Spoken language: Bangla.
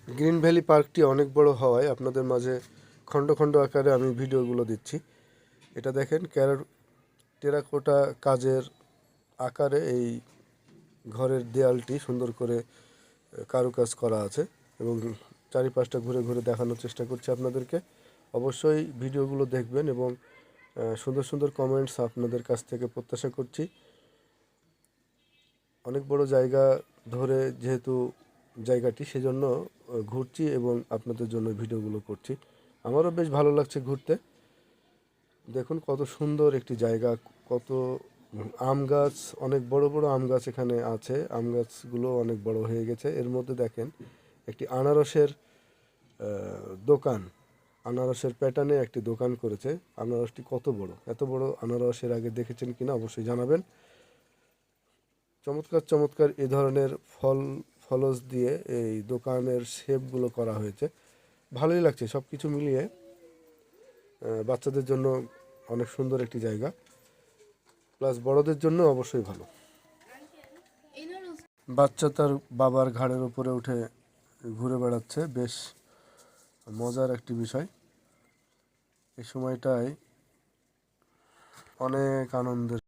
গ্রিন ভ্যালি পার্কটি অনেক বড় হওয়ায় আপনাদের মাঝে খণ্ড খণ্ড আকারে আমি ভিডিওগুলো দিচ্ছি। এটা দেখেন টেরাকোটা কাজের আকারে এই ঘরের দেয়ালটি সুন্দর করে কারুকাজ করা আছে এবং চারিপাশটা ঘুরে ঘুরে দেখানোর চেষ্টা করছি আপনাদেরকে। অবশ্যই ভিডিওগুলো দেখবেন এবং সুন্দর সুন্দর কমেন্টস আপনাদের কাছ থেকে প্রত্যাশা করছি। অনেক বড় জায়গা ধরে যেহেতু জায়গাটি, সেজন্য ঘুরছি এবং আপনাদের জন্য ভিডিওগুলো করছি। আমারও বেশ ভালো লাগছে ঘুরতে। দেখুন কত সুন্দর একটি জায়গা, কত আম গাছ, অনেক বড় বড় আম গাছ এখানে আছে। আম গাছগুলো অনেক বড় হয়ে গেছে। এর মধ্যে দেখেন একটি আনারসের দোকান, আনারসের প্যাটার্নে একটি দোকান করেছে। আনারসটি কত বড়, এত বড় আনারসের আগে দেখেছেন কিনা অবশ্যই জানাবেন। চমৎকার চমৎকার এ ধরনের ফলস দিয়ে এই দোকানের শেপগুলো করা হয়েছে। ভালোই লাগছে সব কিছু মিলিয়ে। বাচ্চাদের জন্য অনেক সুন্দর একটি জায়গা, প্লাস বড়দের জন্য অবশ্যই ভালো। বাচ্চা তার বাবার ঘাড়ের উপরে উঠে ঘুরে বেড়াচ্ছে, বেশ মজার একটি বিষয়। এই সময়টায় অনেক আনন্দের।